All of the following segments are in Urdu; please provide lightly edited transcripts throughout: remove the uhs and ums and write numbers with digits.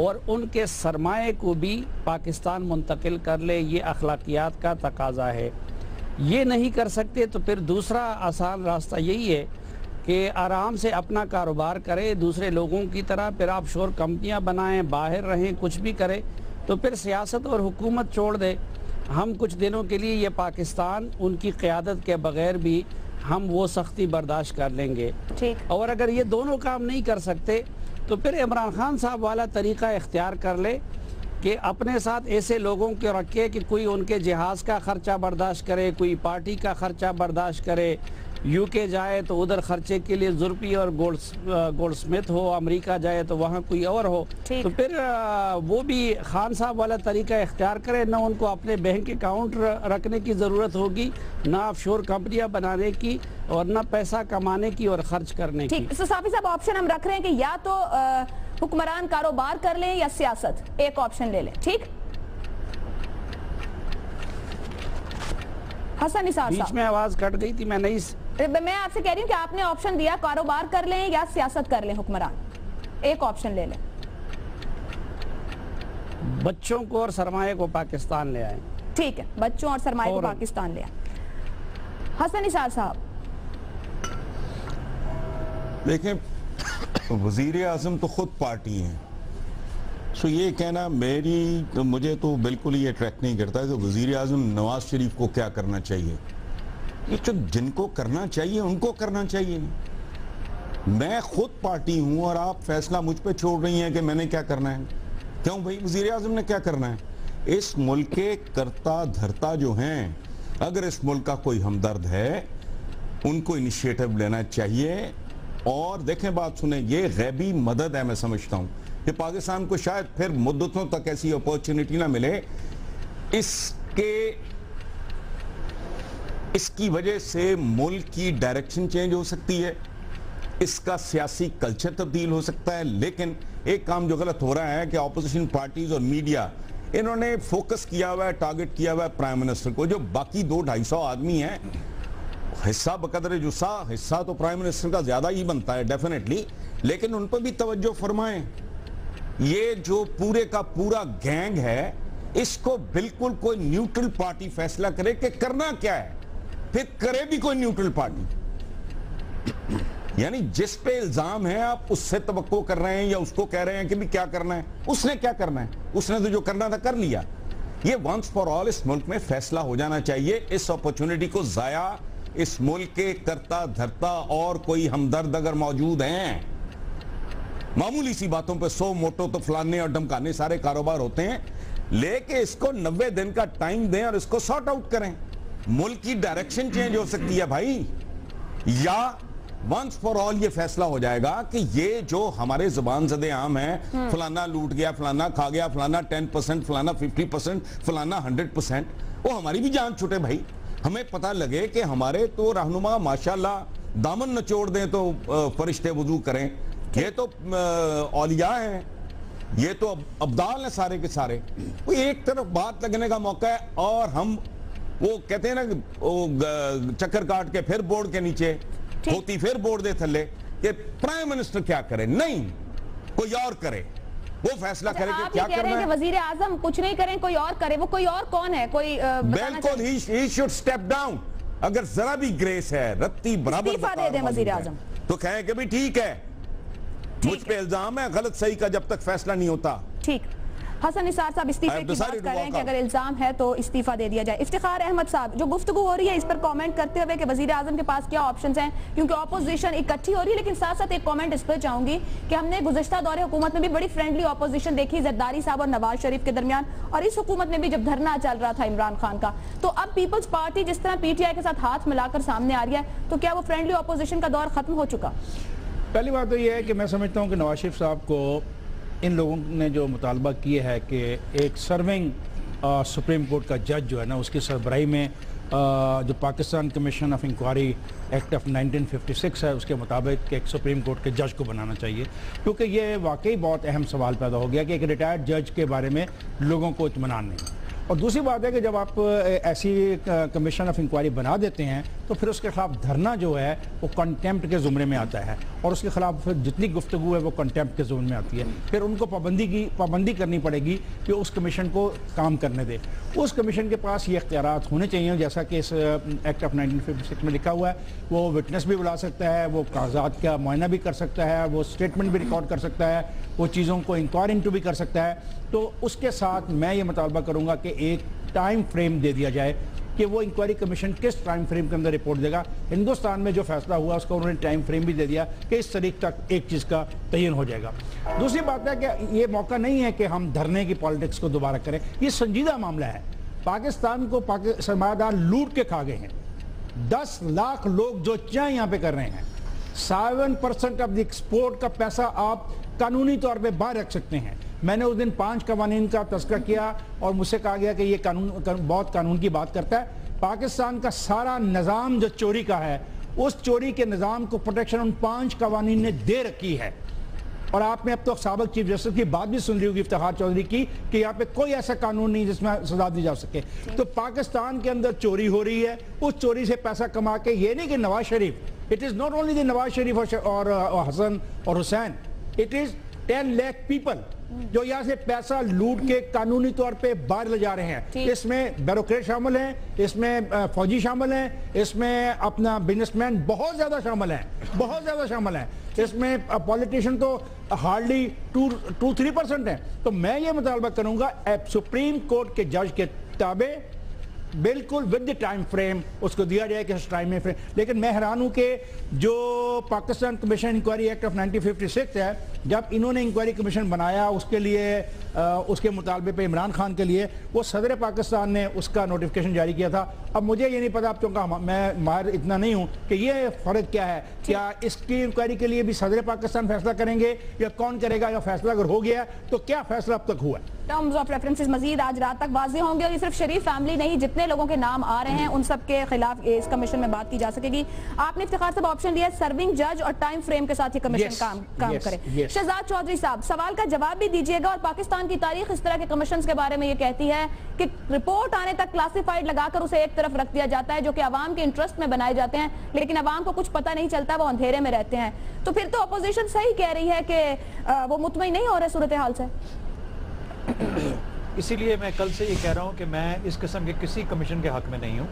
اور ان کے سرمایہ کو بھی پاکستان منتقل کر لے، یہ اخلاقیات کا تقاضا ہے۔ یہ نہیں کر سکتے تو پھر دوسرا آسان راستہ یہی ہے کہ آرام سے اپنا کاروبار کرے دوسرے لوگوں کی طرح، پھر آپ شور کمپنیاں بنائیں، باہر رہیں، کچھ بھی کریں، تو پھر سیاست اور حکومت چھوڑ دے۔ ہم کچھ دنوں کے لیے یہ پاکستان ان کی قیادت کے بغیر بھی ہم وہ سختی برداشت کر لیں گے۔ اور اگر یہ دونوں کام نہیں کر سکتے تو پھر عمران خان صاحب والا طریقہ اختیار کر لے کہ اپنے ساتھ ایسے لوگوں کو رکھے کہ کوئی ان کے جہاز کا خرچہ برداشت کرے، کوئی پارٹی کا خرچہ برداشت کرے، یو کے جائے تو ادھر خرچے کے لیے زرپی اور گولڈ سمتھ ہو، امریکہ جائے تو وہاں کوئی اور ہو، تو پھر وہ بھی خان صاحب والا طریقہ اختیار کرے، نہ ان کو اپنے بینک اکاؤنٹ رکھنے کی ضرورت ہوگی، نہ آف شور کمپنیاں بنانے کی، اور نہ پیسہ کمانے کی اور خرچ کرنے کی۔ ٹھیک، صافی صاحب آپشن ہم رکھ رہے ہیں کہ یا تو حکمران کاروبار کر لیں یا سیاست، ایک آپشن لے لیں، ٹھیک؟ حسن نثار بیچ صاحب، میں آواز کٹ گئی تھی، میں آپ سے کہہ رہی ہوں کہ آپ نے آپشن دیا کاروبار کر لیں یا سیاست کر لیں حکمران، ایک آپشن لے لیں۔ بچوں کو اور سرمایہ کو پاکستان لے آئیں۔ ٹھیک ہے، بچوں اور سرمایہ کو پاکستان لے آئیں۔ حسن نثار صاحب، دیکھیں وزیر اعظم تو خود پارٹی ہیں، سو یہ کہنا مجھے تو بالکل یہ اٹریکٹ نہیں کرتا ہے کہ وزیر اعظم نواز شریف کو کیا کرنا چاہیے۔ یہ جن کو کرنا چاہیے ان کو کرنا چاہیے۔ میں خود پارٹی ہوں اور آپ فیصلہ مجھ پہ چھوڑ رہی ہیں کہ میں نے کیا کرنا ہے۔ کیوں بھائی وزیر اعظم نے کیا کرنا ہے؟ اس ملک کے کرتا دھرتا جو ہیں، اگر اس ملک کا کوئی ہمدرد ہے ان کو انیشیٹو لینا چاہیے۔ اور دیکھیں بات سنیں، یہ غیبی مدد ہے، میں سمجھتا ہوں کہ پاکستان کو شاید پھر مدتوں تک ایسی اپورچونٹی نہ ملے۔ اس کی وجہ سے ملک کی ڈائریکشن چینج ہو سکتی ہے، اس کا سیاسی کلچر تبدیل ہو سکتا ہے۔ لیکن ایک کام جو غلط ہو رہا ہے کہ اپوزیشن پارٹیز اور میڈیا، انہوں نے فوکس کیا ہوا ہے، ٹارگٹ کیا ہوا ہے پرائم منسٹر کو۔ جو باقی 200-250 آدمی ہیں، حصہ بقدر جسا، حصہ تو پرائم منسٹر کا زیادہ ہی بنتا ہے ڈیفینیٹلی، لیکن ان پر بھی توجہ فرمائیں۔ یہ جو پورے کا پورا گینگ ہے، اس کو بالکل کوئی نیوٹرل پارٹی فیصلہ کرے کہ کرنا کیا ہے، پھر کرے بھی کوئی نیوٹرل پارٹی۔ یعنی جس پہ الزام ہے آپ اس سے توقع کر رہے ہیں یا اس کو کہہ رہے ہیں کہ بھی کیا کرنا ہے، اس نے کیا کرنا ہے، اس نے تو جو کرنا تھا کر لیا۔ یہ ونس فار آل اس ملک میں فیصلہ ہو جانا چاہیے۔ اس اپورچونٹی کو ضائع اس ملک کے کرتا دھرتا اور کوئی ہمدرد اگر موجود ہیں، معمولی سی باتوں پہ 100 موٹو تو فلانے اور ڈمکانے سارے کاروبار ہوتے ہیں، لے کے اس کو 90 دن کا ٹائم دیں اور اس کو سارٹ آؤٹ کریں۔ ملک کی ڈائریکشن چینج ہو سکتی ہے بھائی، یا ونس فار آل یہ فیصلہ ہو جائے گا کہ یہ جو ہمارے زبان زدے عام ہیں، فلانا لوٹ گیا، فلانا کھا گیا، فلانا 10%، فلانا 50%، فلانا 100%، وہ ہماری بھی جان چھوٹے بھائی۔ ہمیں پتہ لگے کہ ہمارے تو رہنما ماشاءاللہ دامن نچوڑ دیں تو فرشتے وضو کریں۔ یہ تو اولیاء ہیں، یہ تو ابدال ہیں سارے کے سارے۔ کوئی ایک طرف بات لگنے کا موقع ہے اور ہم وہ کہتے ہیں نا کہ چکر کاٹ کے پھر بورڈ کے نیچے ہوتی، پھر بورڈ دے تھلے کہ پرائم منسٹر کیا کرے، نہیں کوئی اور کرے، وہ فیصلہ کرے کہ کیا کرنا ہے۔ وزیر اعظم کچھ نہیں کریں، کوئی اور کرے، وہ کوئی اور کون ہے؟ کوئی بالکل ہی شوڈ سٹیپ ڈاؤن۔ اگر ذرا بھی گریس ہے، رتی برابر استعفیٰ دے دیں وزیر اعظم، تو کہیں کہ بھی ٹھیک ہے، مجھ پہ الزام ہے، غلط صحیح کا جب تک فیصلہ نہیں ہوتا۔ ٹھیک، حسن نثار صاحب استعفے کی بات کر رہے ہیں کہ اگر الزام ہے تو استعفیٰ دے دیا جائے۔ افتخار احمد صاحب، جو گفتگو ہو رہی ہے اس پر کامنٹ کرتے ہوئے کہ وزیر اعظم کے پاس کیا آپشنز ہیں، کیونکہ اپوزیشن اکٹھی ہو رہی ہے، لیکن ساتھ ساتھ ایک کامنٹ اس پر چاہوں گی کہ ہم نے گزشتہ دور حکومت میں بھی بڑی فرینڈلی اپوزیشن دیکھی زرداری صاحب اور نواز شریف کے درمیان، اور اس حکومت میں بھی جب دھرنا چل رہا تھا عمران خان کا، تو اب پیپلز پارٹی جس طرح پی ٹی آئی کے ساتھ ہاتھ ملا کر سامنے آ رہی ہے، تو کیا وہ فرینڈلی اپوزیشن کا دور ختم ہو چکا؟ پہلی بات تو یہ ہے کہ میں سمجھتا ہوں کہ نواز شریف صاحب کو ان لوگوں نے جو مطالبہ کیا ہے کہ ایک سرونگ سپریم کورٹ کا جج جو ہے نا، اس کی سربراہی میں جو Pakistan commission of inquiry act of 1956 ہے، اس کے مطابق ایک سپریم کورٹ کے جج کو بنانا چاہیے، کیونکہ یہ واقعی بہت اہم سوال پیدا ہو گیا کہ ایک ریٹائرڈ جج کے بارے میں لوگوں کو اطمینان نہیں۔ اور دوسری بات ہے کہ جب آپ ایسی کمیشن آف انکوائری بنا دیتے ہیں تو پھر اس کے خلاف دھرنا جو ہے وہ کنٹیمپٹ کے زمرے میں آتا ہے اور اس کے خلاف پھر جتنی گفتگو ہے وہ کنٹیمپٹ کے زمرے میں آتی ہے. پھر ان کو پابندی کرنی پڑے گی کہ اس کمیشن کو کام کرنے دے. اس کمیشن کے پاس یہ اختیارات ہونے چاہیے جیسا کہ اس ایکٹ آف 1956 میں لکھا ہوا ہے. وہ وٹنس بھی بلا سکتا ہے, وہ کاغذات کا معائنہ بھی کر سکتا ہے, وہ اسٹیٹمنٹ بھی ریکارڈ کر سکتا ہے, وہ چیزوں کو انکوائری انٹو بھی کر سکتا ہے. تو اس کے ساتھ میں یہ مطالبہ کروں گا کہ ایک ٹائم فریم دے دیا جائے کہ وہ انکوائری کمیشن کس ٹائم فریم کے اندر رپورٹ دے گا. ہندوستان میں جو فیصلہ ہوا اس کا انہوں نے ٹائم فریم بھی دے دیا کہ اس تاریخ تک ایک چیز کا تعین ہو جائے گا. دوسری بات ہے کہ یہ موقع نہیں ہے کہ ہم دھرنے کی پالیٹکس کو دوبارہ کریں. یہ سنجیدہ معاملہ ہے. پاکستان کو سرمایہ دار لوٹ کے کھا گئے ہیں. 10 لاکھ لوگ جو چاہیں یہاں پہ کر رہے ہیں. 7% آف دی ایکسپورٹ کا پیسہ آپ قانونی طور پہ باہر رکھ سکتے ہیں. میں نے اس دن 5 قوانین کا تذکرہ کیا اور مجھ سے کہا گیا کہ یہ بہت قانون کی بات کرتا ہے. پاکستان کا سارا نظام جو چوری کا ہے اس چوری کے نظام کو پروٹیکشن ان 5 قوانین نے دے رکھی ہے. اور آپ نے اب تو سابق چیف جسٹس کی بات بھی سن لی ہوگی افتخار چودھری کی کہ یہاں پہ کوئی ایسا قانون نہیں جس میں سزا دی جا سکے. تو پاکستان کے اندر چوری ہو رہی ہے. اس چوری سے پیسہ کما کے یہ نہیں کہ Nawaz Sharif, it is not only the Nawaz Sharif اور حسن اور Hussain, it is 10 lakh people جو یہاں سے پیسہ لوٹ کے قانونی طور پہ باہر لے جا رہے ہیں. اس میں بیوروکریٹ شامل ہیں, اس میں فوجی شامل ہیں, اس میں اپنا بزنس مین بہت زیادہ شامل ہیں, اس میں پولیٹیشین تو ہارڈلی 2-3% ہیں. تو میں یہ مطالبہ کروں گا سپریم کورٹ کے جج کے تابع بالکل ود دی ٹائم فریم اس کو دیا جائے کہ اس ٹائم فریم. لیکن میں حیران ہوں کہ جو Pakistan commission inquiry act of 1956 ہے, جب انہوں نے انکوائری کمیشن بنایا اس کے لیے اس کے مطالبے پہ عمران خان کے لیے, وہ صدر پاکستان نے اس کا نوٹیفیکیشن جاری کیا تھا. اب مجھے یہ نہیں پتا, اب چونکہ میں ماہر اتنا نہیں ہوں کہ یہ فرق کیا ہے. کیا اس کی انکوائری کے لیے بھی صدر پاکستان فیصلہ کریں گے یا کون کرے گا, یا فیصلہ اگر ہو گیا تو کیا فیصلہ اب تک ہوا ہے؟ ٹرمز آف ریفرنسز مزید آج رات تک واضح ہوں گے اور یہ صرف شریف فیملی نہیں, جتنے لوگوں کے نام آ رہے ہیں ان سب کے خلاف اس کمیشن میں بات کی جا سکے گی. آپ نے افتخار صاحب آپشن دیا سرونگ جج اور ٹائم فریم کے ساتھ یہ کمیشن کام کرے. شہزاد چودھری صاحب سوال کا جواب بھی دیجئے گا. اور پاکستان کی تاریخ اس طرح کے کمیشنز کے بارے میں یہ کہتی ہے کہ رپورٹ آنے تک کلاسیفائیڈ لگا کر اسے ایک طرف رکھ دیا جاتا ہے جو کہ عوام کے انٹرسٹ میں بنائے جاتے ہیں, لیکن عوام کو کچھ پتہ نہیں چلتا, وہ اندھیرے میں رہتے ہیں. تو پھر تو اپوزیشن صحیح کہہ رہی ہے کہ وہ مطمئن نہیں ہو رہے صورتحال سے. اسی لیے میں کل سے یہ کہہ رہا ہوں کہ میں اس قسم کے کسی کمیشن کے حق میں نہیں ہوں,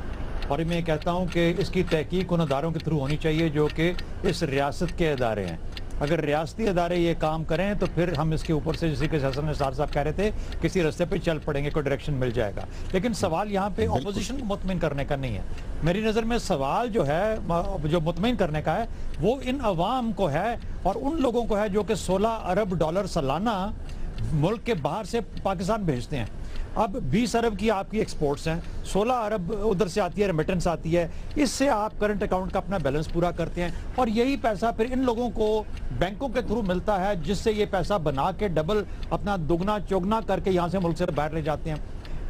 اور میں کہتا ہوں کہ اس کی تحقیق ان اداروں کے تھرو ہونی چاہیے جو کہ اس ریاست کے ادارے ہیں. اگر ریاستی ادارے یہ کام کریں تو پھر ہم اس کے اوپر سے, جیسے کہ حسن نثار صاحب کہہ رہے تھے, کسی رستے پہ چل پڑیں گے, کوئی ڈائریکشن مل جائے گا. لیکن سوال یہاں پہ اپوزیشن کو مطمئن کرنے کا نہیں ہے. میری نظر میں سوال جو ہے جو مطمئن کرنے کا ہے وہ ان عوام کو ہے اور ان لوگوں کو ہے جو کہ $16 ارب سالانہ ملک کے باہر سے پاکستان بھیجتے ہیں. اب 20 ارب کی آپ کی ایکسپورٹس ہیں, 16 ارب ادھر سے آتی ہے, ریمیٹنس آتی ہے, اس سے آپ کرنٹ اکاؤنٹ کا اپنا بیلنس پورا کرتے ہیں, اور یہی پیسہ پھر ان لوگوں کو بینکوں کے تھرو ملتا ہے جس سے یہ پیسہ بنا کے ڈبل اپنا دگنا چوگنا کر کے یہاں سے ملک سے باہر لے جاتے ہیں.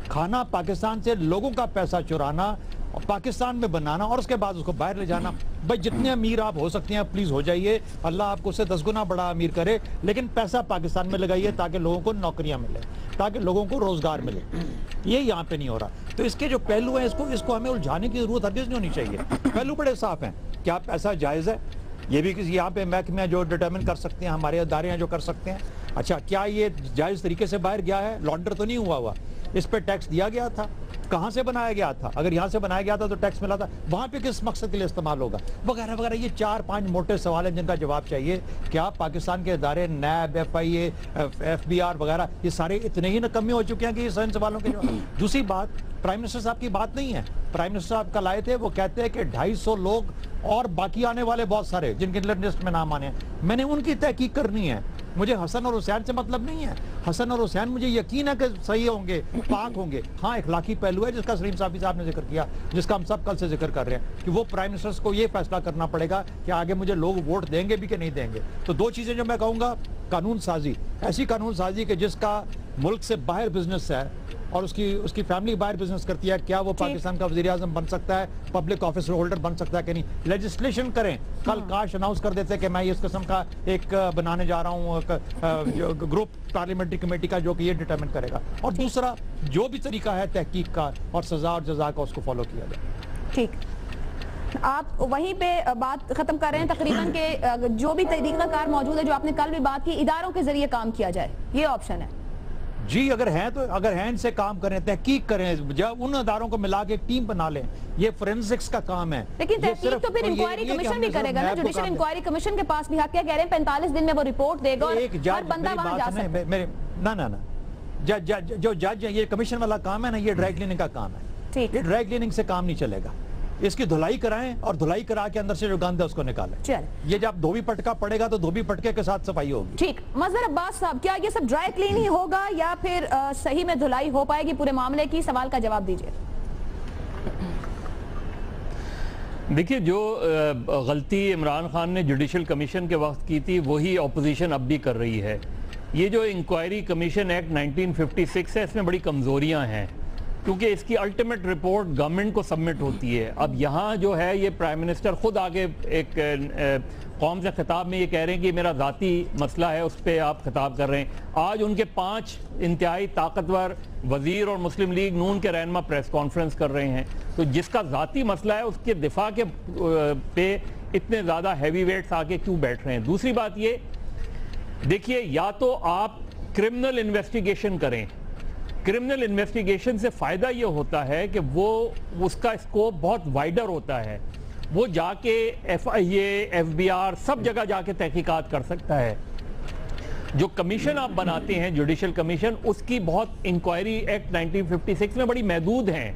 کھانا پاکستان سے لوگوں کا پیسہ چرانا اور پاکستان میں بنانا اور اس کے بعد اس کو باہر لے جانا. بھائی جتنے امیر آپ ہو سکتے ہیں پلیز ہو جائیے, اللہ آپ کو اس سے 10 گنا بڑا امیر کرے, لیکن پیسہ پاکستان میں لگائیے تاکہ لوگوں کو نوکریاں ملے, تاکہ لوگوں کو روزگار ملے. یہ یہاں پہ نہیں ہو رہا. تو اس کے جو پہلو ہیں اس کو ہمیں الجھانے کی ضرورت ہرگز نہیں ہونی چاہیے. پہلو بڑے صاف ہیں. کیا پیسہ جائز ہے؟ یہ بھی کسی یہاں پہ محکمے جو ڈٹرمن کر سکتے ہیں, ہمارے ادارے ہیں جو کر سکتے ہیں. اچھا کیا یہ جائز طریقے سے باہر گیا ہے؟ لانڈر تو نہیں ہوا, اس پہ ٹیکس دیا گیا تھا, کہاں سے بنایا گیا تھا, اگر یہاں سے بنایا گیا تھا تو ٹیکس ملا تھا, وہاں پہ کس مقصد کے لیے استعمال ہوگا, وغیرہ وغیرہ. یہ 4-5 موٹے سوال ہیں جن کا جواب چاہیے. کیا پاکستان کے ادارے نیب, FIA, FBR وغیرہ یہ سارے اتنے ہی نکمے ہو چکے ہیں کہ یہ ان سوالوں کے جواب؟ دوسری بات, پرائم منسٹر صاحب کی بات نہیں ہے. پرائم منسٹر صاحب کل آئے تھے, وہ کہتے ہیں کہ 250 لوگ اور باقی آنے والے بہت سارے جن کے لسٹ میں نام آنے ہیں, میں نے ان کی تحقیق کرنی ہے. مجھے حسن اور حسین سے مطلب نہیں ہے. حسن اور حسین مجھے یقین ہے کہ صحیح ہوں گے, پاک ہوں گے. ہاں اخلاقی پہلو ہے جس کا سلیم صافی صاحب نے ذکر کیا, جس کا ہم سب کل سے ذکر کر رہے ہیں, کہ وہ پرائم منسٹر کو یہ فیصلہ کرنا پڑے گا کہ آگے مجھے لوگ ووٹ دیں گے بھی کہ نہیں دیں گے. تو 2 چیزیں جو میں کہوں گا, قانون سازی, ایسی قانون سازی کہ جس کا ملک سے باہر بزنس ہے اور اس کی فیملی باہر بزنس کرتی ہے, کیا وہ پاکستان کا وزیر اعظم بن سکتا ہے, پبلک آفس ہولڈر بن سکتا ہے کہ نہیں. لیجسلیشن کریں. کل کاش اناؤنس کر دیتے کہ میں اس قسم کا ایک بنانے جا رہا ہوں گروپ پارلیمنٹری کمیٹی کا جو کہ یہ ڈٹرمن کرے گا. اور دوسرا جو بھی طریقہ ہے تحقیق کا اور سزا اور جزا کا, اس کو فالو کیا جائے. ٹھیک. آپ وہیں پہ بات ختم کر رہے ہیں تقریباً کہ جو بھی طریقہ کار موجود ہے جو آپ نے کل بھی بات کی اداروں کے ذریعے کام کیا جائے، یہ آپشن ہے؟ جی اگر ہیں تو اگر ہیں ان سے کام کریں، تحقیق کریں، جب ان اداروں کو ملا کے ٹیم بنا لیں، یہ فورینسکس کا کام ہے. لیکن تحقیق تو پھر انکوائری کمیشن بھی کرے گا نا، جوڈیشل انکوائری کمیشن کے پاس بھی حق ہے، کہہ رہے ہیں 45 دن میں وہ رپورٹ دے گا اور ہر بندہ وہاں جا سکتا ہے. نا جو جج ہے، یہ کمیشن والا کام ہے نا، یہ ڈرائی کلیننگ کا کام ہے. یہ ڈرائی کلیننگ سے کام نہیں چلے گا. اس کی دھلائی کرائیں اور دھلائی کرا کے اندر سے جو گند ہے اس کو نکالیں. یہ جب دھوبی پٹکا پڑے گا تو دھوبی پٹکے کے ساتھ صفائی ہوگی. ٹھیک. مظہر عباس صاحب، کیا یہ سب ڈرائی کلین ہی ہوگا یا پھر صحیح میں دھلائی ہو پائے گی پورے معاملے کی؟ سوال کا جواب دیجئے. دیکھیے، جو غلطی عمران خان نے جوڈیشل کمیشن کے وقت کی تھی وہی اپوزیشن اب بھی کر رہی ہے. یہ جو انکوائری کمیشن ایکٹ 1956 ہے، اس میں بڑی کمزوریاں ہیں کیونکہ اس کی الٹیمیٹ رپورٹ گورنمنٹ کو سبمٹ ہوتی ہے. اب یہاں جو ہے یہ پرائم منسٹر خود آگے ایک قوم سے خطاب میں یہ کہہ رہے ہیں کہ میرا ذاتی مسئلہ ہے، اس پہ آپ خطاب کر رہے ہیں. آج ان کے 5 انتہائی طاقتور وزیر اور مسلم لیگ نون کے رہنما پریس کانفرنس کر رہے ہیں. تو جس کا ذاتی مسئلہ ہے اس کے دفاع کے پہ اتنے زیادہ ہیوی ویٹس آگے کیوں بیٹھ رہے ہیں؟ دوسری بات یہ دیکھیے، یا تو آپ کرمنل انویسٹیگیشن کریں. کرمنل انویسٹیگیشن سے فائدہ یہ ہوتا ہے کہ وہ اس کا اسکوپ بہت وائڈر ہوتا ہے. وہ جا کے FIA FBI سب جگہ جا کے تحقیقات کر سکتا ہے. جو کمیشن آپ بناتے ہیں جوڈیشل کمیشن، اس کی بہت انکوائری ایکٹ 1956 میں بڑی محدود ہیں.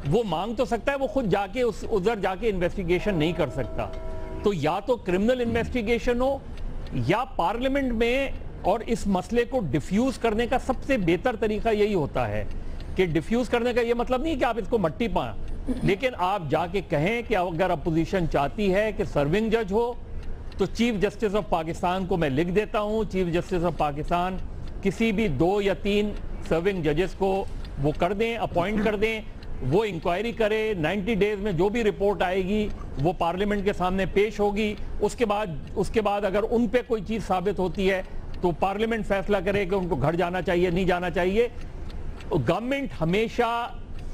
وہ مانگ تو سکتا ہے، وہ خود جا کے ادھر جا کے انویسٹیگیشن نہیں کر سکتا. تو یا تو کرمنل انویسٹیگیشن ہو یا پارلیمنٹ میں. اور اس مسئلے کو ڈیفیوز کرنے کا سب سے بہتر طریقہ یہی ہوتا ہے کہ ڈیفیوز کرنے کا یہ مطلب نہیں کہ آپ اس کو مٹی پائیں، لیکن آپ جا کے کہیں کہ اگر اپوزیشن چاہتی ہے کہ سرونگ جج ہو تو چیف جسٹس آف پاکستان کو میں لکھ دیتا ہوں. چیف جسٹس آف پاکستان کسی بھی 2 یا 3 سرونگ ججز کو وہ کر دیں، اپوائنٹ کر دیں، وہ انکوائری کرے. 90 ڈیز میں جو بھی رپورٹ آئے گی وہ پارلیمنٹ کے سامنے پیش ہوگی. اس کے بعد اگر ان پہ کوئی چیز ثابت ہوتی ہے تو پارلیمنٹ فیصلہ کرے کہ ان کو گھر جانا چاہیے نہیں جانا چاہیے. گورنمنٹ ہمیشہ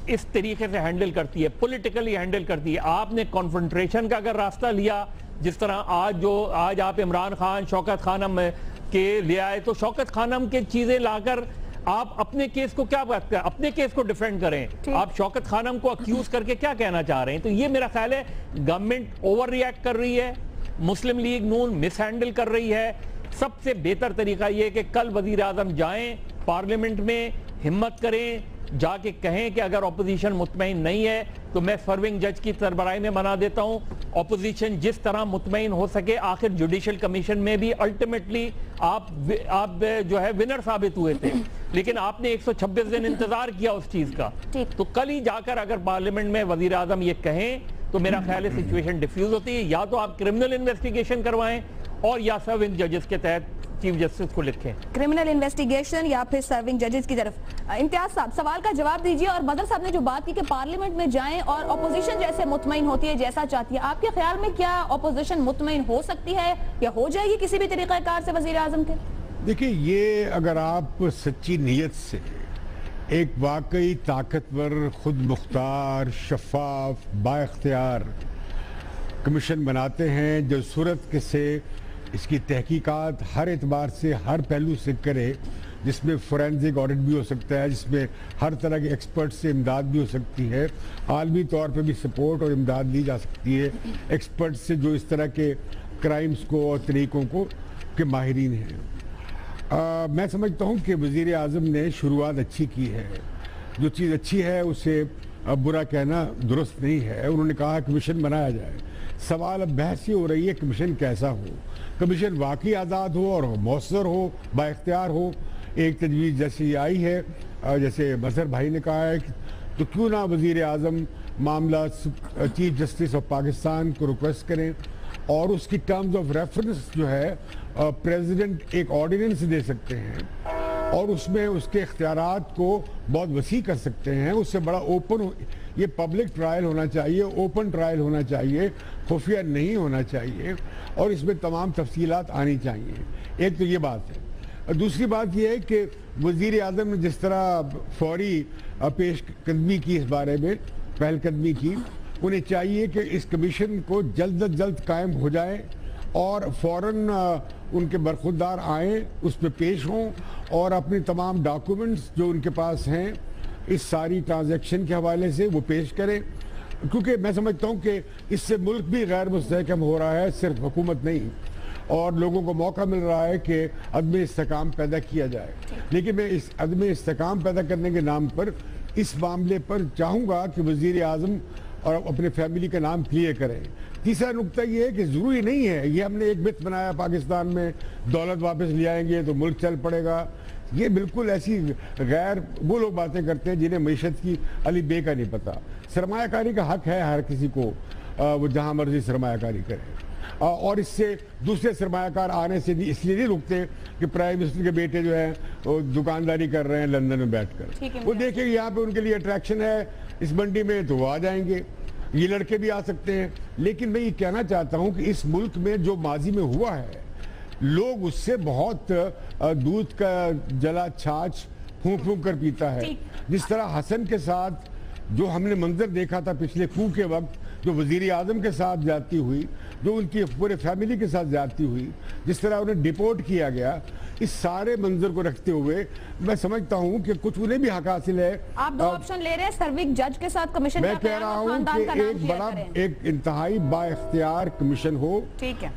اس طریقے سے ہینڈل کرتی ہے، پولیٹیکلی ہینڈل کرتی ہے. آپ نے کنفرنٹریشن کا اگر راستہ لیا، جس طرح آج آپ عمران خان شوکت خانم کے لے آئے، تو شوکت خانم کے چیزیں لا کر آپ اپنے کیس کو کیا بات کریں، اپنے کیس کو ڈیفینڈ کریں. آپ شوکت خانم کو اکیوز کر کے کیا کہنا چاہ رہے ہیں؟ تو یہ میرا خیال ہے گورنمنٹ اوور ری ایکٹ کر رہی ہے، مسلم لیگ نون مس ہینڈل کر رہی ہے. سب سے بہتر طریقہ یہ کہ کل وزیر اعظم جائیں پارلیمنٹ میں، ہمت کریں، جا کے کہیں کہ اگر اپوزیشن مطمئن نہیں ہے تو میں سرونگ جج کی سربراہی میں بنا دیتا ہوں. اپوزیشن جس طرح مطمئن ہو سکے. آخر جوڈیشل کمیشن میں بھی الٹیمیٹلی آپ جو ہے ونر ثابت ہوئے تھے، لیکن آپ نے 126 دن انتظار کیا اس چیز کا. تو کل ہی جا کر اگر پارلیمنٹ میں وزیر اعظم یہ کہیں تو میرا خیال ہے سچویشن ڈیفیوز ہوتی ہے. یا تو آپ کرمنل انویسٹیگیشن کروائیں اور یا سرونگ ججز کے تحت چیف جسٹس کو لکھیں. کرمنل انویسٹیگیشن یا پھر سرونگ ججز کی طرف. امتیاز صاحب سوال کا جواب دیجئے. اور مظہر صاحب نے جو بات کی کہ پارلیمنٹ میں جائیں اور اپوزیشن جیسے مطمئن ہوتی ہے جیسا چاہتی ہے، آپ کے خیال میں کیا اپوزیشن مطمئن ہو سکتی ہے یا ہو جائے گی کسی بھی طریقہ کار سے وزیر اعظم کے؟ دیکھیں، یہ اگر آپ سچی نیت سے ایک واقعی طاقتور، خود مختار، شفاف، با اختیار کمیشن بناتے ہیں جو صورت کے سے اس کی تحقیقات ہر اعتبار سے ہر پہلو سے کرے، جس میں فورینزک آڈٹ بھی ہو سکتا ہے، جس میں ہر طرح کے ایکسپرٹ سے امداد بھی ہو سکتی ہے، عالمی طور پہ بھی سپورٹ اور امداد لی جا سکتی ہے ایکسپرٹ سے جو اس طرح کے کرائمز کو اور طریقوں کو کے ماہرین ہیں. میں سمجھتا ہوں کہ وزیر اعظم نے شروعات اچھی کی ہے. جو چیز اچھی ہے اسے برا کہنا درست نہیں ہے. انہوں نے کہا کمیشن بنایا جائے. سوال اب بحث یہ ہو رہی ہے کمیشن کیسا ہو. کمیشن واقعی آزاد ہو اور مؤثر ہو، با اختیار ہو. ایک تجویز جیسی آئی ہے، جیسے مظہر بھائی نے کہا ہے، تو کیوں نہ وزیر اعظم معاملہ چیف جسٹس آف پاکستان کو ریکویسٹ کریں اور اس کی ٹرمز آف ریفرنس جو ہے پریزیڈنٹ ایک آرڈیننس دے سکتے ہیں اور اس میں اس کے اختیارات کو بہت وسیع کر سکتے ہیں. اس سے بڑا اوپن، یہ پبلک ٹرائل ہونا چاہیے، اوپن ٹرائل ہونا چاہیے، خفیہ نہیں ہونا چاہیے اور اس میں تمام تفصیلات آنی چاہیے. ایک تو یہ بات ہے. دوسری بات یہ ہے کہ وزیر اعظم نے جس طرح فوری پیش قدمی کی اس بارے میں، پہل قدمی کی، انہیں چاہیے کہ اس کمیشن کو جلد از جلد قائم ہو جائے اور فوراً ان کے برخوردار آئیں، اس پہ پیش ہوں اور اپنی تمام ڈاکومنٹس جو ان کے پاس ہیں اس ساری ٹرانزیکشن کے حوالے سے وہ پیش کریں، کیونکہ میں سمجھتا ہوں کہ اس سے ملک بھی غیر مستحکم ہو رہا ہے، صرف حکومت نہیں، اور لوگوں کو موقع مل رہا ہے کہ عدم استحکام پیدا کیا جائے۔ لیکن میں اس عدم استحکام پیدا کرنے کے نام پر اس معاملے پر چاہوں گا کہ وزیر اعظم اور اپنے فیملی کا نام کلیئر کریں۔ تیسرا نقطہ یہ ہے کہ ضروری نہیں ہے، یہ ہم نے ایک مت بنایا پاکستان میں، دولت واپس لے آئیں گے تو ملک چل پڑے گا، یہ بالکل ایسی غیر وہ لوگ باتیں کرتے ہیں جنہیں معیشت کی علی بے کا نہیں پتہ۔ سرمایہ کاری کا حق ہے ہر کسی کو، وہ جہاں مرضی سرمایہ کاری کرے، اور اس سے دوسرے سرمایہ کار آنے سے اس لیے نہیں رکتے کہ پرائم منسٹر کے بیٹے جو ہیں وہ دکانداری کر رہے ہیں لندن میں بیٹھ کر، وہ دیکھیں یہاں پہ ان کے لیے اٹریکشن ہے اس منڈی میں تو وہ آ جائیں گے، یہ لڑکے بھی آ سکتے ہیں۔ لیکن میں یہ کہنا چاہتا ہوں کہ اس ملک میں جو ماضی میں ہوا ہے، لوگ اس سے بہت دودھ کا جلا چھاچھ پھونک پھونک کر پیتا ہے۔ جس طرح حسن کے ساتھ جو ہم نے منظر دیکھا تھا پچھلے کو کے وقت، جو وزیر اعظم کے ساتھ زیادتی ہوئی، جو ان کی پورے فیملی کے ساتھ زیادتی ہوئی، جس طرح انہیں ڈیپورٹ کیا گیا، اس سارے منظر کو رکھتے ہوئے میں سمجھتا ہوں کہ کچھ انہیں بھی حق حاصل ہے۔ آپ دو آپشن لے رہے ہیں، سروک جج کے ساتھ کمیشن میں کہہ رہا ہوں کہ ایک بڑا ایک انتہائی با اختیار کمیشن ہو،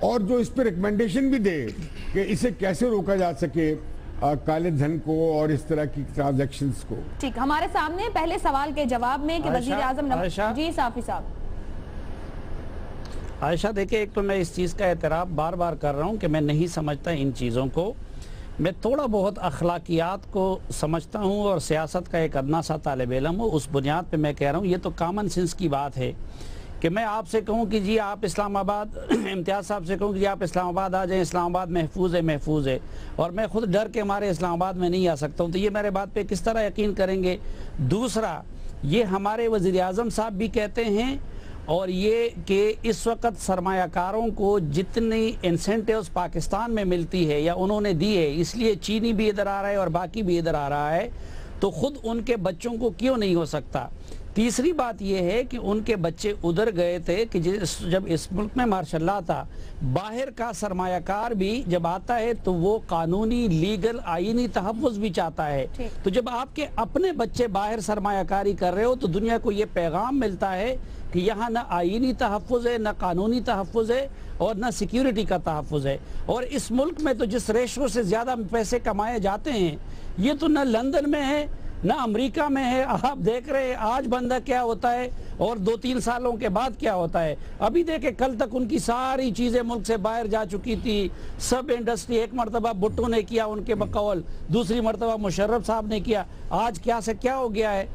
اور جو اس پہ ریکمنڈیشن بھی دے کہ اسے کیسے روکا جا سکے، کالے دھن کو اور اس طرح کی ٹرانزیکشنز کو۔ ٹھیک، ہمارے سامنے پہلے سوال کے جواب میں کہ وزیر اعظم جی صافی صاحب۔ عائشہ دیکھیں، ایک تو میں اس چیز کا اعتراف بار بار کر رہا ہوں کہ میں نہیں سمجھتا ان چیزوں کو، میں تھوڑا بہت اخلاقیات کو سمجھتا ہوں اور سیاست کا ایک ادنا سا طالب علم ہوں، اس بنیاد پہ میں کہہ رہا ہوں یہ تو کامن سینس کی بات ہے کہ میں آپ سے کہوں کہ جی آپ اسلام آباد، امتیاز صاحب سے کہوں کہ جی آپ اسلام آباد آ جائیں، اسلام آباد محفوظ ہے، اور میں خود ڈر کے ہمارے اسلام آباد میں نہیں آ سکتا ہوں، تو یہ میرے بات پہ کس طرح یقین کریں گے؟ دوسرا، یہ ہمارے وزیر اعظم صاحب بھی کہتے ہیں، اور یہ کہ اس وقت سرمایہ کاروں کو جتنی انسینٹیوز پاکستان میں ملتی ہے یا انہوں نے دی ہے، اس لیے چینی بھی ادھر آ رہا ہے اور باقی بھی ادھر آ رہا ہے، تو خود ان کے بچوں کو کیوں نہیں ہو سکتا؟ تیسری بات یہ ہے کہ ان کے بچے ادھر گئے تھے کہ جب اس ملک میں ماشاء اللہ تھا، باہر کا سرمایہ کار بھی جب آتا ہے تو وہ قانونی، لیگل، آئینی تحفظ بھی چاہتا ہے، تو جب آپ کے اپنے بچے باہر سرمایہ کاری کر رہے ہو تو دنیا کو یہ پیغام ملتا ہے کہ یہاں نہ آئینی تحفظ ہے، نہ قانونی تحفظ ہے، اور نہ سیکیورٹی کا تحفظ ہے، اور اس ملک میں تو جس ریشو سے زیادہ پیسے کمائے جاتے ہیں یہ تو نہ لندن میں ہے نہ امریکہ میں ہے۔ آپ دیکھ رہے ہیں آج بندہ کیا ہوتا ہے اور 2-3 سالوں کے بعد کیا ہوتا ہے۔ ابھی دیکھیں کل تک ان کی ساری چیزیں ملک سے باہر جا چکی تھی، سب انڈسٹری، ایک مرتبہ بھٹو نے کیا ان کے بقول، دوسری مرتبہ مشرف صاحب نے کیا، آج کیا سے کیا ہو گیا ہے۔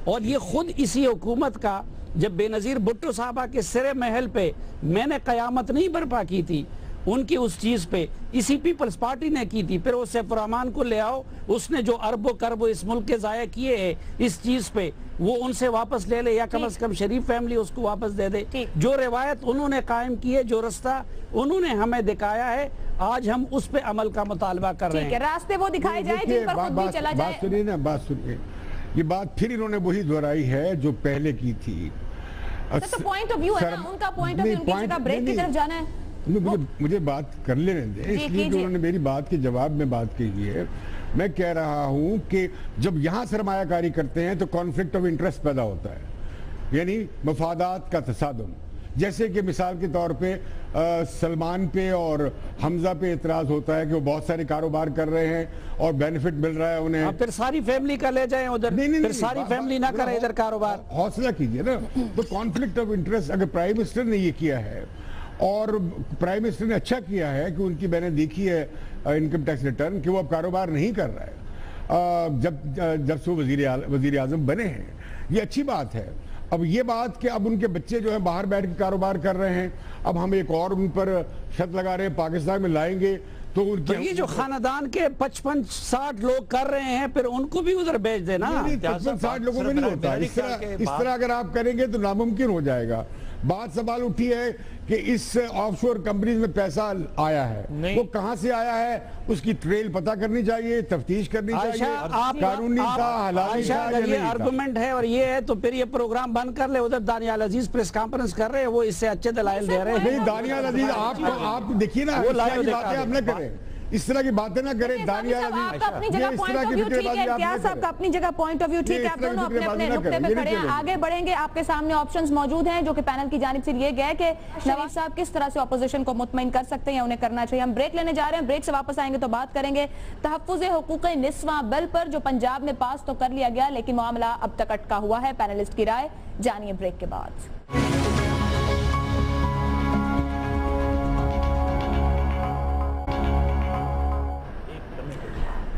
اور یہ خود اسی حکومت کا، جب بے نظیر بھٹو صاحبہ کے سرے محل پہ میں نے قیامت نہیں برپا کی تھی، ان کی اس چیز پہ اسی پیپلز پارٹی نے کی تھی، پھر اس سے فرمان کو لے آؤ، اس نے جو اربوں کربوں اس ملک کے ضائع کیے ہیں اس چیز پہ، وہ ان سے واپس لے لے، یا کم از کم شریف فیملی اس کو واپس دے دے۔ جو روایت انہوں نے قائم کی ہے، جو رستہ انہوں نے ہمیں دکھایا ہے، آج ہم اس پہ عمل کا مطالبہ کر رہے ہیں۔ راستے وہ دکھائے جائیں جن پر خود بھی چلا جائے۔ بات سنیے نا، بات سنیے، یہ بات پھر انہوں نے وہی دہرائی ہے جو پہلے کی تھی۔ تو پوائنٹ آف ویو ہے نا ان کا، پوائنٹ آف ویو، ان کی جگہ بریک کی طرف جانا ہے۔ مجھے بات کر لینے دیں، اس لیے کہ انہوں نے میری بات کے جواب میں بات کی ہے۔ میں کہہ رہا ہوں کہ جب یہاں سرمایہ کاری کرتے ہیں تو کانفلکٹ آف انٹرسٹ پیدا ہوتا ہے، یعنی مفادات کا تصادم، جیسے کہ مثال کے طور پہ سلمان پہ اور حمزہ پہ اعتراض ہوتا ہے کہ وہ بہت سارے کاروبار کر رہے ہیں اور بینیفٹ مل رہا ہے انہیں، پھر ساری فیملی کا لے جائیں ادھر، پھر ساری فیملی نہ کرے ادھر کاروبار۔ حوصلہ کیجئے نا، تو کانفلکٹ آف انٹرسٹ، اگر پرائم منسٹر نے یہ کیا ہے اور پرائم منسٹر نے اچھا کیا ہے کہ ان کی میں نے دیکھی ہے انکم ٹیکس ریٹرن کہ وہ اب کاروبار نہیں کر رہا ہے جب سے وہ وزیر اعظم بنے ہیں، یہ اچھی بات ہے۔ اب یہ بات کہ اب ان کے بچے جو ہیں باہر بیٹھ کے کاروبار کر رہے ہیں، اب ہم ایک اور ان پر شرط لگا رہے ہیں پاکستان میں لائیں گے، تو یہ جو خاندان کے 55-60 لوگ کر رہے ہیں پھر ان کو بھی ادھر بھیج دینا۔ 55-60 لوگوں میں نہیں ہوتا، اس طرح اگر آپ کریں گے تو ناممکن ہو جائے گا۔ بات سوال اٹھی ہے کہ اس آف شور کمپنیز میں پیسہ آیا ہے، وہ کہاں سے آیا ہے، اس کی ٹریل پتہ کرنی چاہیے، تفتیش کرنی چاہیے، قانونی تھا، حلالی تھا یا نہیں تھا۔ آرگومنٹ ہے اور یہ ہے تو پھر یہ پروگرام بند کر لے، ادھر دانیال عزیز پریس کانفرنس کر رہے ہیں، وہ اس سے اچھے دلائل دے رہے ہیں۔ نہیں دانیال عزیز آپ دیکھیے نا، اس طرح کی باتیں آپ نہ کریں، اس طرح کی باتیں نہ کریں۔ دانیال عزیز اپنی جگہ پوائنٹ آف ویو ٹھیک ہے، امتیاز صاحب کا اپنی جگہ پوائنٹ آف ویو ٹھیک ہے، آپ دونوں اپنے اپنے نقطے پہ کھڑے ہیں، آگے بڑھیں گے۔ آپ کے سامنے آپشنز موجود ہیں جو کہ پینل کی جانب سے لیے گئے کہ نواز صاحب کس طرح سے اپوزیشن کو مطمئن کر سکتے ہیں یا انہیں کرنا چاہیے۔ ہم بریک لینے جا رہے ہیں، بریک سے واپس آئیں گے تو بات کریں گے تحفظ حقوق نسواں بل پر جو پنجاب میں پاس تو کر لیا گیا لیکن معاملہ اب تک اٹکا ہوا ہے۔ پینلسٹ کی رائے جانیے بریک کے بعد۔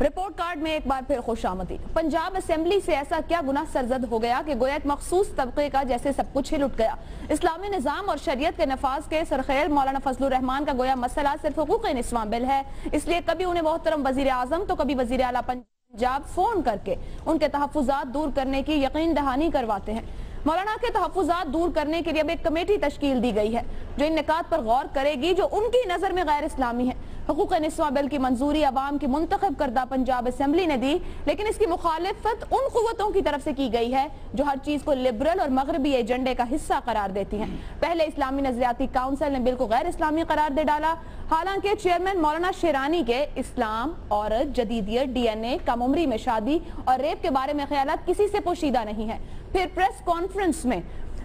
رپورٹ کارڈ میں ایک بار پھر خوش آمدید۔ پنجاب اسمبلی سے ایسا کیا گناہ سرزد ہو گیا کہ گویا ایک مخصوص طبقے کا جیسے سب کچھ ہل اٹھ گیا۔ اسلامی نظام اور شریعت کے نفاذ کے سرخیل مولانا فضل الرحمان کا گویا مسئلہ صرف حقوق نسواں بل ہے، اس لیے کبھی انہیں محترم وزیر اعظم تو کبھی وزیر اعلیٰ پنجاب فون کر کے ان کے تحفظات دور کرنے کی یقین دہانی کرواتے ہیں۔ مولانا کے تحفظات دور کرنے کے لیے اب ایک کمیٹی تشکیل دی گئی ہے جو ان نکات پر غور کرے گی جو ان کی نظر میں غیر اسلامی ہے۔ حقوق نسواں بل کی منظوری عوام کی منتخب کردہ پنجاب اسمبلی نے دی، لیکن اس کی مخالفت ان قوتوں کی طرف سے کی گئی ہے جو ہر چیز کو لبرل اور مغربی ایجنڈے کا حصہ قرار دیتی ہیں۔ پہلے اسلامی نظریاتی کاؤنسل نے بل کو غیر اسلامی قرار دے ڈالا، حالانکہ چیئرمین مولانا شیرانی کے اسلام، عورت، جدیدیت، ڈی این اے، کم عمری میں شادی اور ریپ کے بارے میں خیالات کسی سے پوشیدہ نہیں ہیں۔ پھر پریس کانفرنس میں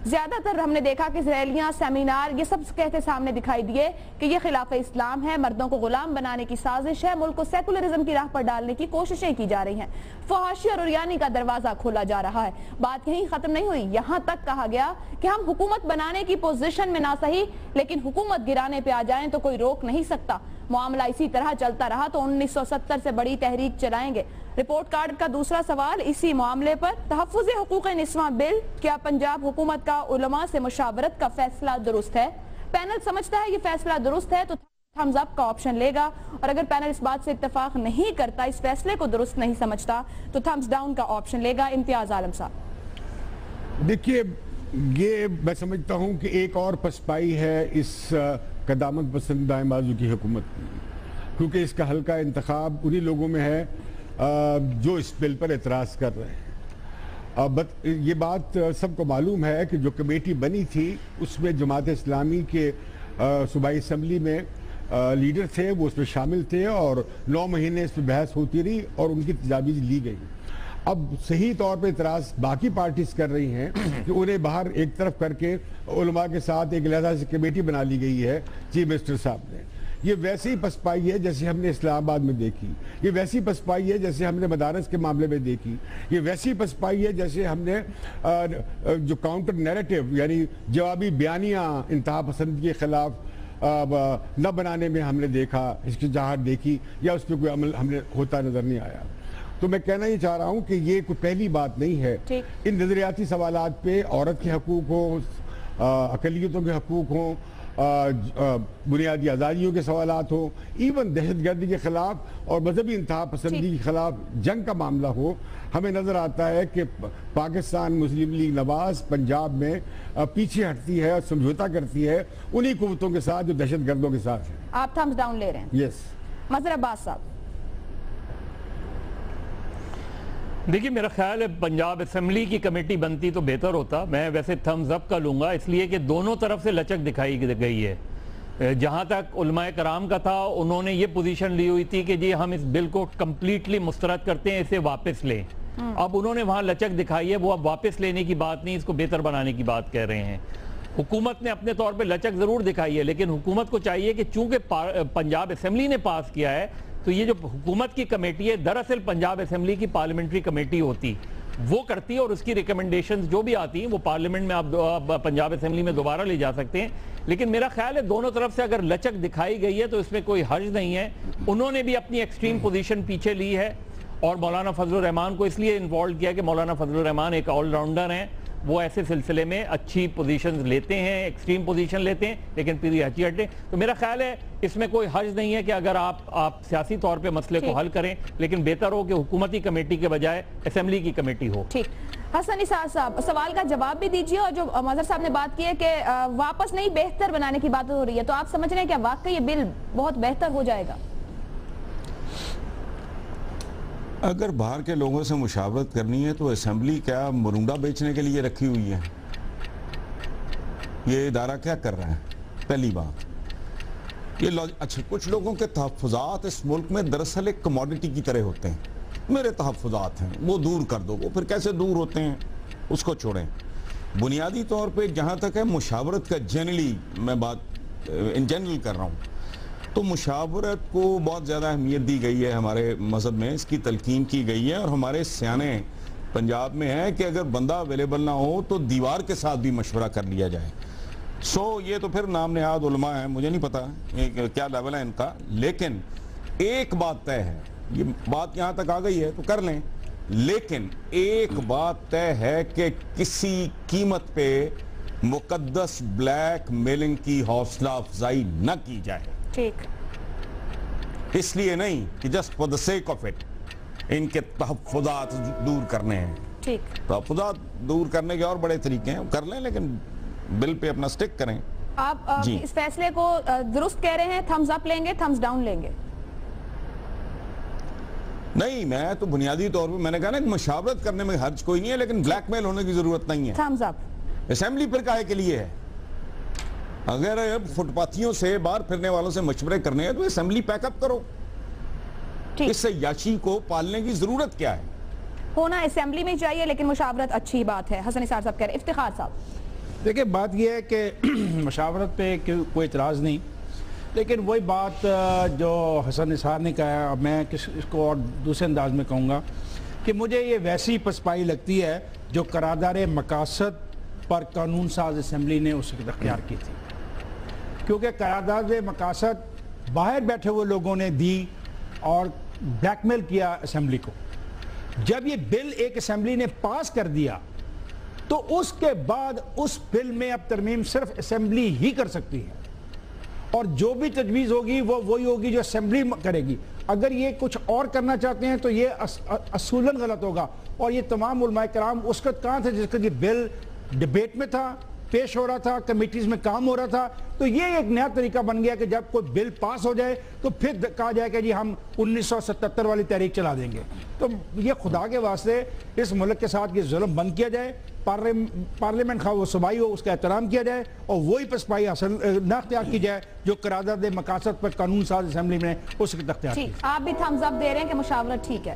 زیادہ تر ہم نے دیکھا کہ ریلیاں، سیمینار، یہ سب کہتے سامنے دکھائی دیے کہ یہ خلاف اسلام ہے، مردوں کو غلام بنانے کی سازش ہے، ملک کو سیکولرزم کی راہ پر ڈالنے کی کوششیں کی جا رہی ہیں، فحاشی اور عریانی کا دروازہ کھولا جا رہا ہے۔ بات یہیں ختم نہیں ہوئی، یہاں تک کہا گیا کہ ہم حکومت بنانے کی پوزیشن میں نہ صحیح لیکن حکومت گرانے پہ آ جائیں تو کوئی روک نہیں سکتا۔ معاملہ اسی طرح چلتا رہا تو 1970 سے بڑی تحریک چلائیں گے۔ رپورٹ کارڈ کا دوسرا سوال اسی معاملے پر، تحفظ حقوق نسواں بل، کیا پنجاب حکومت کا علماء سے مشاورت کا فیصلہ درست ہے؟ پینل سمجھتا ہے یہ فیصلہ درست ہے تو تھمز اپ کا آپشن لے گا، اور اگر پینل اس بات سے اتفاق نہیں کرتا، اس فیصلے کو درست نہیں سمجھتا تو تھمز ڈاؤن کا آپشن لے گا۔ امتیاز عالم صاحب دیکھیے، یہ میں سمجھتا ہوں کہ ایک اور پسپائی ہے اس قدامت پسند دائیں بازو کی حکومت کی، کیونکہ اس کا حلقہ انتخاب انہی لوگوں میں ہے جو اس بل پر اعتراض کر رہے ہیں۔ یہ بات سب کو معلوم ہے کہ جو کمیٹی بنی تھی اس میں جماعت اسلامی کے صوبائی اسمبلی میں لیڈر تھے، وہ اس میں شامل تھے اور 9 مہینے اس پہ بحث ہوتی رہی اور ان کی تجاویز لی گئی۔ اب صحیح طور پہ اعتراض باقی پارٹیز کر رہی ہیں کہ انہیں باہر ایک طرف کر کے علماء کے ساتھ ایک علیحدہ سے کمیٹی بنا لی گئی ہے چیف منسٹر صاحب نے۔ یہ ویسی پسپائی ہے جیسے ہم نے اسلام آباد میں دیکھی، یہ ویسی پسپائی ہے جیسے ہم نے مدارس کے معاملے میں دیکھی، یہ ویسی پسپائی ہے جیسے ہم نے جو کاؤنٹر نیریٹو یعنی جوابی بیانیاں انتہا پسندی کے خلاف نہ بنانے میں ہم نے دیکھا، ہچکچاہٹ دیکھی یا اس پہ کوئی عمل ہم نے ہوتا نظر نہیں آیا۔ تو میں کہنا یہ چاہ رہا ہوں کہ یہ کوئی پہلی بات نہیں ہے۔ ان نظریاتی سوالات پہ عورت کے حقوق ہوں، اقلیتوں کے حقوق ہوں، بنیادی آزادیوں کے سوالات ہوں، ایون دہشت گردی کے خلاف اور مذہبی انتہا پسندی کے خلاف جنگ کا معاملہ ہو، ہمیں نظر آتا ہے کہ پاکستان مسلم لیگ نواز پنجاب میں پیچھے ہٹتی ہے اور سمجھوتا کرتی ہے انہی قوتوں کے ساتھ جو دہشت گردوں کے ساتھ ہیں۔ آپ تھمز ڈاؤن لے رہے ہیں؟ یس۔ مظہر عباس صاحب دیکھیے، میرا خیال ہے پنجاب اسمبلی کی کمیٹی بنتی تو بہتر ہوتا۔ میں ویسے تھمز اپ کا لوں گا اس لیے کہ دونوں طرف سے لچک دکھائی گئی ہے۔ جہاں تک علماء کرام کا تھا، انہوں نے یہ پوزیشن لی ہوئی تھی کہ جی ہم اس بل کو کمپلیٹلی مسترد کرتے ہیں، اسے واپس لیں۔ اب انہوں نے وہاں لچک دکھائی ہے، وہ اب واپس لینے کی بات نہیں، اس کو بہتر بنانے کی بات کہہ رہے ہیں۔ حکومت نے اپنے طور پہ لچک ضرور دکھائی ہے، لیکن حکومت کو چاہیے کہ چونکہ پنجاب اسمبلی نے پاس کیا ہے تو یہ جو حکومت کی کمیٹی ہے دراصل پنجاب اسمبلی کی پارلیمنٹری کمیٹی ہوتی، وہ کرتی ہے اور اس کی ریکمنڈیشنز جو بھی آتی ہیں وہ پارلیمنٹ میں آپ پنجاب اسمبلی میں دوبارہ لے جا سکتے ہیں۔ لیکن میرا خیال ہے دونوں طرف سے اگر لچک دکھائی گئی ہے تو اس میں کوئی حرج نہیں ہے۔ انہوں نے بھی اپنی ایکسٹریم پوزیشن پیچھے لی ہے اور مولانا فضل الرحمان کو اس لیے انوالو کیا کہ مولانا فضل الرحمان ایک آل راؤنڈر ہیں، وہ ایسے سلسلے میں اچھی پوزیشنز لیتے ہیں، ایکسٹریم پوزیشن لیتے ہیں لیکن پھر یہ ہٹے۔ تو میرا خیال ہے اس میں کوئی حرج نہیں ہے کہ اگر آپ سیاسی طور پہ مسئلے کو حل کریں، لیکن بہتر ہو کہ حکومتی کمیٹی کے بجائے اسمبلی کی کمیٹی ہو۔ ٹھیک۔ حسن نثار صاحب سوال کا جواب بھی دیجیے، اور جو مظہر صاحب نے بات کی ہے کہ واپس نہیں بہتر بنانے کی بات ہو رہی ہے، تو آپ سمجھ رہے ہیں کہ واقعی یہ بل بہت بہتر ہو جائے گا؟ اگر باہر کے لوگوں سے مشاورت کرنی ہے تو اسمبلی کیا مرونڈا بیچنے کے لیے رکھی ہوئی ہے؟ یہ ادارہ کیا کر رہا ہے؟ پہلی بات اچھا، کچھ لوگوں کے تحفظات اس ملک میں دراصل ایک کموڈٹی کی طرح ہوتے ہیں. میرے تحفظات ہیں وہ دور کر دو، وہ پھر کیسے دور ہوتے ہیں اس کو چھوڑیں. بنیادی طور پہ جہاں تک ہے مشاورت کا جنرلی میں بات ان جنرل کر رہا ہوں، تو مشاورت کو بہت زیادہ اہمیت دی گئی ہے ہمارے مذہب میں، اس کی تلقین کی گئی ہے، اور ہمارے سیانے پنجاب میں ہیں کہ اگر بندہ اویلیبل نہ ہو تو دیوار کے ساتھ بھی مشورہ کر لیا جائے. یہ تو پھر نام نہاد علماء ہیں، مجھے نہیں پتا کیا لیول ہے ان کا، لیکن ایک بات طے ہے، یہ بات یہاں تک آ گئی ہے تو کر لیں، لیکن ایک بات طے ہے کہ کسی قیمت پہ مقدس بلیک میلنگ کی حوصلہ افزائی نہ کی جائے. ٹھیک، اس لیے نہیں کہ just for the sake of it in کے تحفظات دور کرنے ہیں. ٹھیک، تحفظات دور کرنے کے اور بڑے طریقے ہیں، کر لیں، لیکن بل پہ اپنا سٹک کریں. آپ اس فیصلے کو درست کہہ رہے ہیں، تھمز اپ لیں گے، تھمز ڈاؤن لیں گے؟ نہیں، میں تو بنیادی طور پہ میں نے کہا نا کہ مشاورت کرنے میں حرج کوئی نہیں ہے، لیکن بلیک میل ہونے کی ضرورت نہیں ہے. تھمز اپ. اسمبلی پھر کاہے کے لیے ہے؟ اگر فٹ پاتھیوں سے باہر پھرنے والوں سے مشورے کرنے ہیں تو اسمبلی پیک اپ کرو. اس سے یاشی کو پالنے کی ضرورت کیا ہے؟ ہونا اسمبلی میں چاہیے، لیکن مشاورت اچھی بات ہے. حسن نثار صاحب کہہ رہے ہیں. افتخار صاحب دیکھیں، بات یہ ہے کہ مشاورت پہ کوئی اعتراض نہیں، لیکن وہی بات جو حسن نثار نے کہا ہے، اب میں اس کو اور دوسرے انداز میں کہوں گا کہ مجھے یہ ویسی پسپائی لگتی ہے جو قرارداد مقاصد پر قانون ساز اسمبلی نے اس وقت اختیار کی تھی، کیونکہ قرارداد مقاصد باہر بیٹھے ہوئے لوگوں نے دی اور بلیک میل کیا اسمبلی کو. جب یہ بل ایک اسمبلی نے پاس کر دیا تو اس کے بعد اس بل میں اب ترمیم صرف اسمبلی ہی کر سکتی ہے، اور جو بھی تجویز ہوگی وہ وہی ہوگی جو اسمبلی کرے گی. اگر یہ کچھ اور کرنا چاہتے ہیں تو یہ اصولاً غلط ہوگا. اور یہ تمام علماء کرام اس وقت کہاں تھے جس کا یہ بل ڈیبیٹ میں تھا، پیش ہو رہا تھا، کمیٹیز میں کام ہو رہا تھا. تو یہ ایک نیا طریقہ بن گیا کہ جب کوئی بل پاس ہو جائے تو پھر کہا جائے کہ جی ہم 1977 والی تحریک چلا دیں گے. تو یہ خدا کے واسطے اس ملک کے ساتھ یہ ظلم بند کیا جائے. پارلیمنٹ خواہ وہ صوبائی ہو، اس کا احترام کیا جائے، اور وہی پسپائی حاصل نہ اختیار کی جائے جو قرارداد مقاصد پر قانون ساز اسمبلی میں اس وقت اختیار کی. آپ بھی تھمز اپ دے رہے ہیں کہ مشاورت ٹھیک ہے،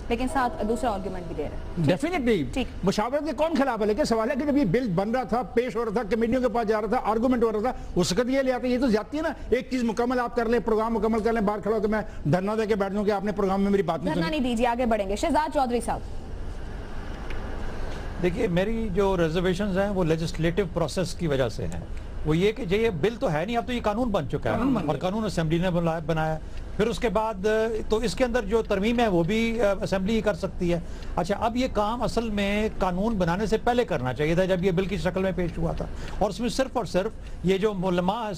لیکن ساتھ دوسرا آرگومنٹ بھی دے رہے ہیں. ڈیفینیٹلی مشاورت کے کون خلاف ہے، لیکن سوال ہے کہ جب یہ بل بن رہا تھا، پیش ہو رہا تھا، کمیٹیوں کے پاس جا رہا تھا، آرگومنٹ ہو رہا تھا، اس وقت یہ لے آتے. یہ تو زیادتی ہے نا. ایک چیز مکمل آپ کر لیں، پروگرام مکمل کر لیں، باہر کھڑا ہو کہ میں دھرنا دے کے بیٹھ جاؤں کہ آپ نے پروگرام میں میری بات نہیں سنی. دھرنا نہیں دیجیے، آگے بڑھیں گے. شہزاد چودھری صاحب. دیکھیے، میری جو ریزرویشنز ہیں وہ لیجسلیٹو پروسیس کی وجہ سے ہیں. وہ یہ کہ یہ بل تو ہے نہیں، اب تو یہ قانون بن چکا ہے اور قانون اسمبلی نے بنایا. پھر اس کے بعد تو اس کے اندر جو ترمیم ہے وہ بھی اسمبلی ہی کر سکتی ہے. اچھا، اب یہ کام اصل میں قانون بنانے سے پہلے کرنا چاہیے تھا جب یہ بل کی شکل میں پیش ہوا تھا، اور اس میں صرف اور صرف یہ جو علماء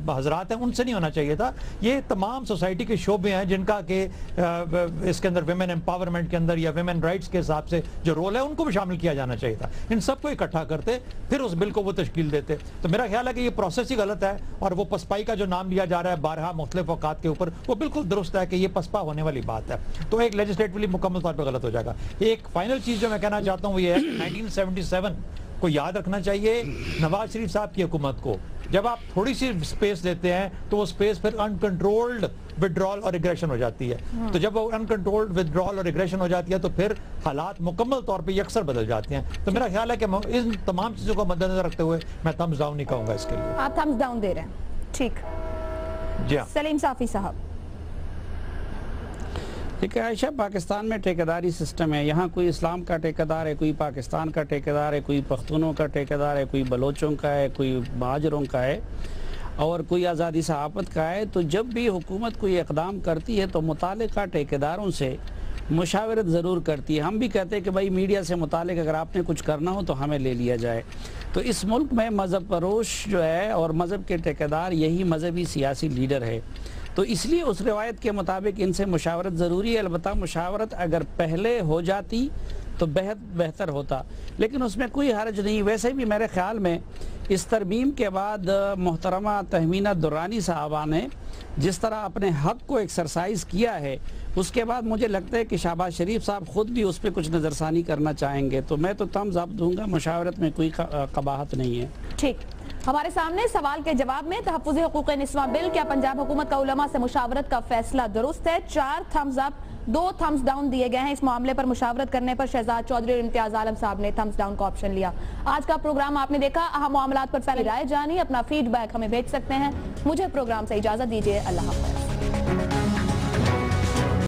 حضرات ہیں ان سے نہیں ہونا چاہیے تھا. یہ تمام سوسائٹی کے شعبے ہیں جن کا کہ اس کے اندر ویمن امپاورمنٹ کے اندر یا ویمن رائٹس کے حساب سے جو رول ہے ان کو بھی شامل کیا جانا چاہیے تھا. ان سب کو اکٹھا کرتے، پھر اس بل کو وہ تشکیل دیتے. تو میرا خیال ہے کہ یہ پروسیس ہی غلط ہے، اور وہ پسپائی کا جو نام لیا جا رہا ہے بارہا مختلف اوقات کے اوپر، وہ بالکل درست ہے کہ یہ پسپا ہونے والی بات ہے. تو ایک لیجسلیٹولی مکمل طور پہ غلط ہو جائے گا. ایک فائنل چیز جو میں کہنا چاہتا ہوں وہ یہ ہے 1977 کو یاد رکھنا چاہیے نواز شریف صاحب کی حکومت کو. جب آپ تھوڑی سی سپیس دیتے ہیں تو وہ سپیس پھر انکنٹرولڈ وڈرال اور اگریشن ہو جاتی ہے. تو جب وہ انکنٹرولڈ وڈرال اور اگریشن ہو جاتی ہے تو پھر حالات مکمل طور پہ یکسر بدل جاتے ہیں. تو میرا خیال ہے کہ ان تمام چیزوں کو مد نظر رکھتے ہوئے میں تھمز ڈاؤن نہیں کہوں گا اس کے لیے. آپ تھمز ڈاؤن دے رہے ہیں. ٹھیک. جی سلیم صافی صاحب. دیکھیں عائشہ، پاکستان میں ٹھیکیداری سسٹم ہے. یہاں کوئی اسلام کا ٹھیکیدار ہے، کوئی پاکستان کا ٹھیکیدار ہے، کوئی پختونوں کا ٹھیکیدار ہے، کوئی بلوچوں کا ہے، کوئی مہاجروں کا ہے، اور کوئی آزادی صحافت کا ہے. تو جب بھی حکومت کوئی اقدام کرتی ہے تو متعلقہ ٹھیکیداروں سے مشاورت ضرور کرتی ہے. ہم بھی کہتے ہیں کہ بھائی میڈیا سے متعلق اگر آپ نے کچھ کرنا ہو تو ہمیں لے لیا جائے. تو اس ملک میں مذہب پروش جو ہے اور مذہب کے ٹھیکیدار یہی مذہبی سیاسی لیڈر ہے. تو اس لیے اس روایت کے مطابق ان سے مشاورت ضروری ہے. البتہ مشاورت اگر پہلے ہو جاتی تو بہت بہتر ہوتا، لیکن اس میں کوئی حرج نہیں۔ ویسے بھی میرے خیال میں اس ترمیم کے بعد محترمہ تہمینہ درانی صاحبہ نے جس طرح اپنے حق کو ایکسرسائز کیا ہے، اس کے بعد مجھے لگتا ہے کہ شہباز شریف صاحب خود بھی اس پہ کچھ نظر ثانی کرنا چاہیں گے، تو میں تو تمز اپ دوں گا، مشاورت میں کوئی قباحت نہیں ہے۔ ٹھیک، ہمارے سامنے سوال کے جواب میں تحفظ حقوق نسواں بل، کیا پنجاب حکومت کا علماء سے مشاورت کا فیصلہ درست ہے؟ 4 تھمز اپ 2 تھمز ڈاؤن دیے گئے ہیں۔ اس معاملے پر مشاورت کرنے پر شہزاد چودھری اور امتیاز عالم صاحب نے تھمز ڈاؤن کا آپشن لیا۔ آج کا پروگرام آپ نے دیکھا، اہم معاملات پر پہلے رائے جانی، اپنا فیڈ بیک ہمیں بھیج سکتے ہیں۔ مجھے پروگرام سے اجازت دیجیے، اللہ حافظ۔